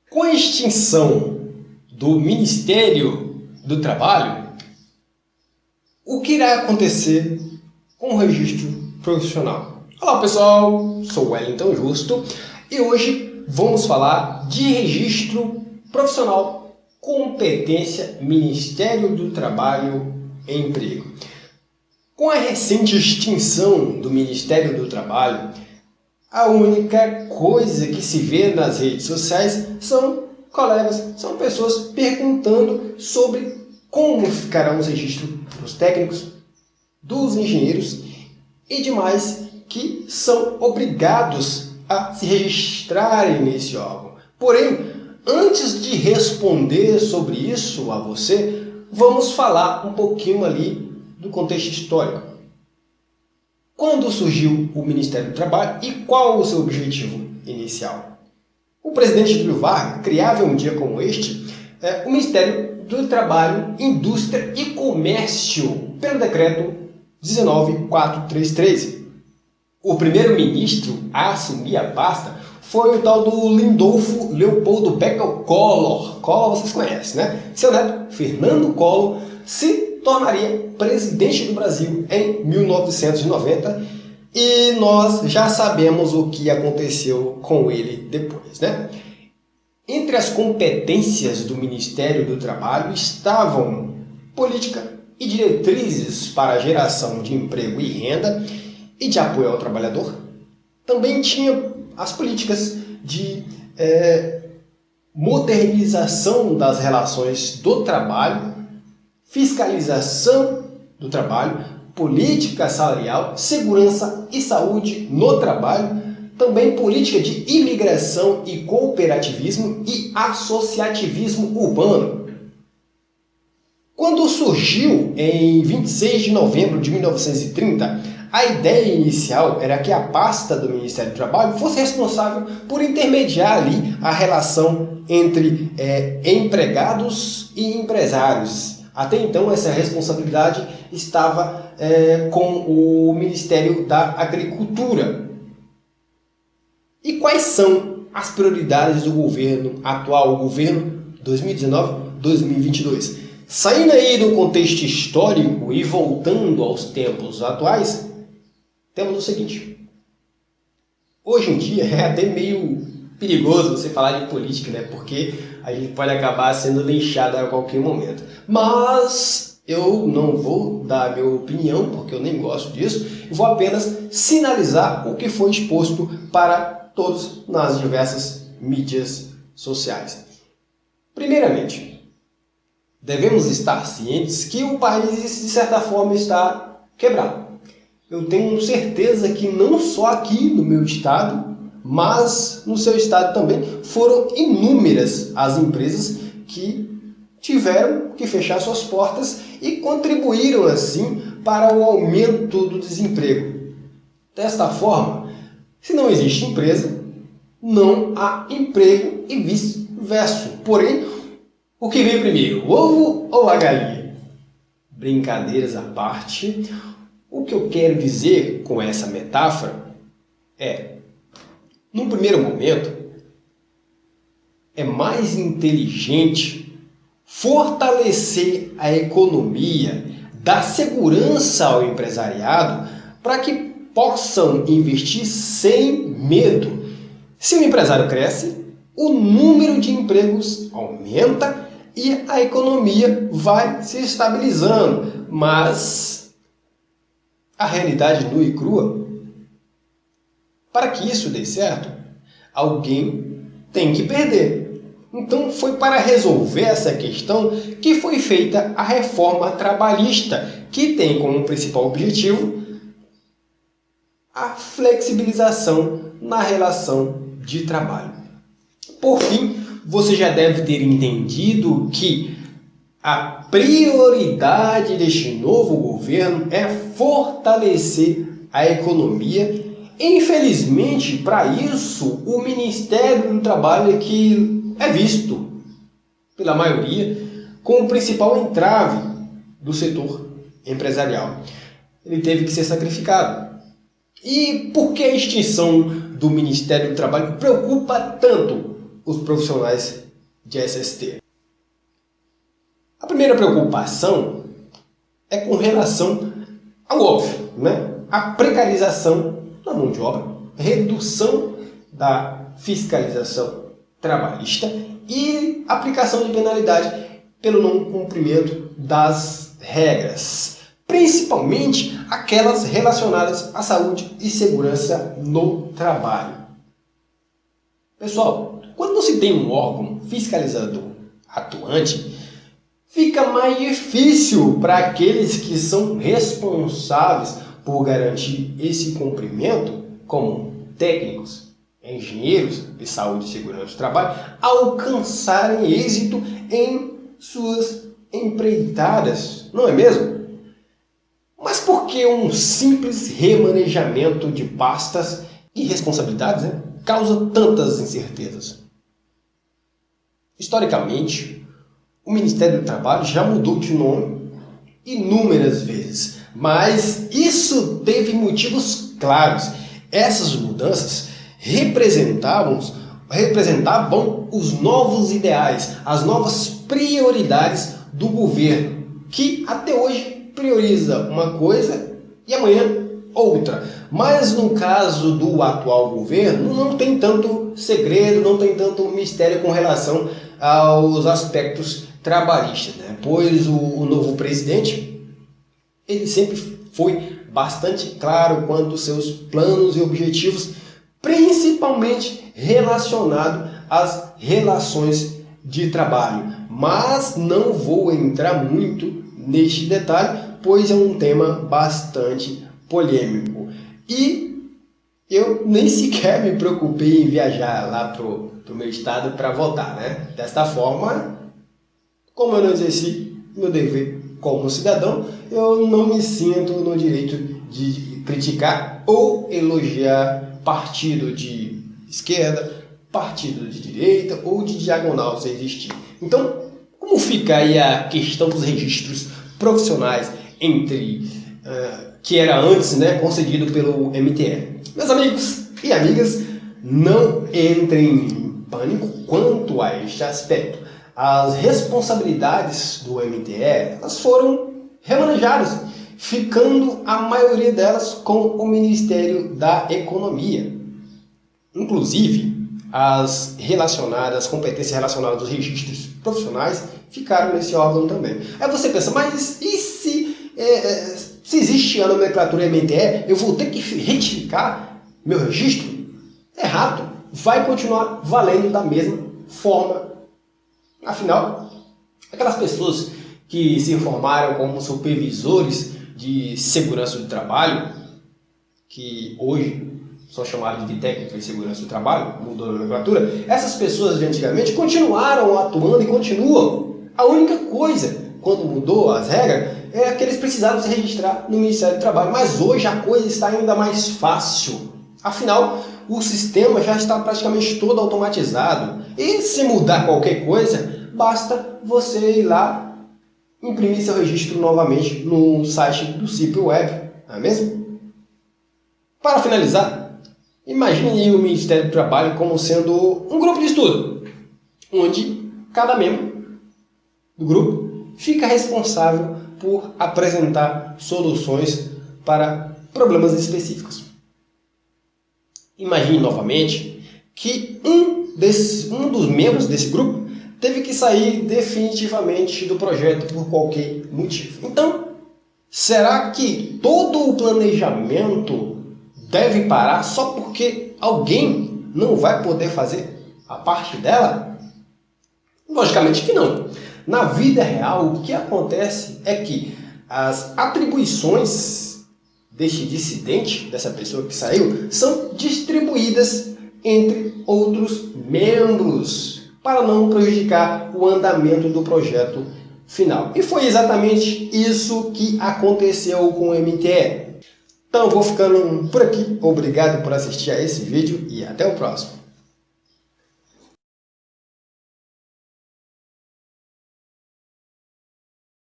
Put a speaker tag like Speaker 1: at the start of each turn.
Speaker 1: Com a extinção do Ministério do Trabalho, o que irá acontecer com o registro profissional? Olá pessoal, sou o Wellington Justo e hoje vamos falar de registro profissional, competência, Ministério do Trabalho e Emprego. Com a recente extinção do Ministério do Trabalho, a única coisa que se vê nas redes sociais são colegas, são pessoas perguntando sobre como ficarão os registros dos técnicos, dos engenheiros e demais que são obrigados a se registrarem nesse órgão. Porém, antes de responder sobre isso a você, vamos falar um pouquinho ali do contexto histórico. Quando surgiu o Ministério do Trabalho e qual o seu objetivo inicial? O presidente Getúlio Vargas criava um dia como este o Ministério do Trabalho, Indústria e Comércio pelo decreto 19.433. O primeiro-ministro a assumir a pasta foi o tal do Lindolfo Leopoldo Beckel Collor. Collor vocês conhecem, né? Seu neto, Fernando Collor, se tornaria presidente do Brasil em 1990 e nós já sabemos o que aconteceu com ele depois, né? Entre as competências do Ministério do Trabalho estavam política e diretrizes para a geração de emprego e renda e de apoio ao trabalhador. Também tinha as políticas de modernização das relações do trabalho, fiscalização do trabalho, política salarial, segurança e saúde no trabalho, também política de imigração e cooperativismo e associativismo urbano. Quando surgiu em 26 de novembro de 1930, a ideia inicial era que a pasta do Ministério do Trabalho fosse responsável por intermediar ali a relação entre empregados e empresários. Até então, essa responsabilidade estava com o Ministério da Agricultura. E quais são as prioridades do governo atual, o governo 2019-2022? Saindo aí do contexto histórico e voltando aos tempos atuais, temos o seguinte. Hoje em dia é até meio perigoso você falar de política, né? Porque a gente pode acabar sendo linchado a qualquer momento. Mas eu não vou dar a minha opinião, porque eu nem gosto disso. Eu vou apenas sinalizar o que foi exposto para todos nas diversas mídias sociais. Primeiramente, devemos estar cientes que o país, de certa forma, está quebrado. Eu tenho certeza que não só aqui no meu estado, mas no seu estado também, foram inúmeras as empresas que tiveram que fechar suas portas e contribuíram assim para o aumento do desemprego. Desta forma, se não existe empresa, não há emprego e vice-versa. Porém, o que veio primeiro, o ovo ou a galinha? Brincadeiras à parte, o que eu quero dizer com essa metáfora é, num primeiro momento, é mais inteligente fortalecer a economia, dar segurança ao empresariado para que possam investir sem medo. Se o empresário cresce, o número de empregos aumenta e a economia vai se estabilizando. Mas a realidade nua e crua, para que isso dê certo, alguém tem que perder. Então foi para resolver essa questão que foi feita a reforma trabalhista, que tem como principal objetivo a flexibilização na relação de trabalho. Por fim, você já deve ter entendido que a prioridade deste novo governo é fortalecer a economia. Infelizmente, para isso, o Ministério do Trabalho é que é visto pela maioria como o principal entrave do setor empresarial. Ele teve que ser sacrificado. E por que a extinção do Ministério do Trabalho preocupa tanto os profissionais de SST. A primeira preocupação é com relação ao óbvio, né? A precarização da mão de obra, redução da fiscalização trabalhista e aplicação de penalidade pelo não cumprimento das regras, principalmente aquelas relacionadas à saúde e segurança no trabalho. Pessoal, quando se tem um órgão fiscalizador atuante, fica mais difícil para aqueles que são responsáveis por garantir esse cumprimento, como técnicos, engenheiros de saúde e segurança do trabalho, alcançarem êxito em suas empreitadas, não é mesmo? Mas por que um simples remanejamento de pastas e responsabilidades, né, causa tantas incertezas? Historicamente, o Ministério do Trabalho já mudou de nome inúmeras vezes, mas isso teve motivos claros. Essas mudanças representavam os novos ideais, as novas prioridades do governo, que até hoje prioriza uma coisa e amanhã outra. Mas no caso do atual governo, não tem tanto segredo, não tem tanto mistério com relação aos aspectos trabalhistas, né? Pois o novo presidente, ele sempre foi bastante claro quanto aos seus planos e objetivos, principalmente relacionado às relações de trabalho. Mas não vou entrar muito neste detalhe, pois é um tema bastante polêmico. E eu nem sequer me preocupei em viajar lá pro meu estado para votar, né? Desta forma, como eu não exerci meu dever como cidadão, eu não me sinto no direito de criticar ou elogiar partido de esquerda, partido de direita ou de diagonal, se existir. Então, como fica aí a questão dos registros profissionais que era antes, né, concedido pelo MTE? Meus amigos e amigas, não entrem em pânico quanto a este aspecto. As responsabilidades do MTE elas foram remanejadas, ficando a maioria delas com o Ministério da Economia. Inclusive, as competências relacionadas aos registros profissionais ficaram nesse órgão também. Aí você pensa, mas e se existe a nomenclatura MTE, eu vou ter que retificar meu registro? Errado, vai continuar valendo da mesma forma. Afinal, aquelas pessoas que se formaram como supervisores de segurança do trabalho, que hoje são chamados de técnicos de segurança do trabalho, mudou a nomenclatura, essas pessoas de antigamente continuaram atuando e continuam. A única coisa, quando mudou as regras, é que eles precisavam se registrar no Ministério do Trabalho. Mas hoje a coisa está ainda mais fácil. Afinal, o sistema já está praticamente todo automatizado. E se mudar qualquer coisa, basta você ir lá imprimir seu registro novamente no site do CIP Web, não é mesmo? Para finalizar, imagine o Ministério do Trabalho como sendo um grupo de estudo, onde cada membro do grupo fica responsável por apresentar soluções para problemas específicos. Imagine novamente que um dos membros desse grupo teve que sair definitivamente do projeto por qualquer motivo. Então, será que todo o planejamento deve parar só porque alguém não vai poder fazer a parte dela? Logicamente que não. Na vida real, o que acontece é que as atribuições deste dissidente, dessa pessoa que saiu, são distribuídas entre outros membros para não prejudicar o andamento do projeto final. E foi exatamente isso que aconteceu com o MTE. Então eu vou ficando por aqui. Obrigado por assistir a esse vídeo e até o próximo.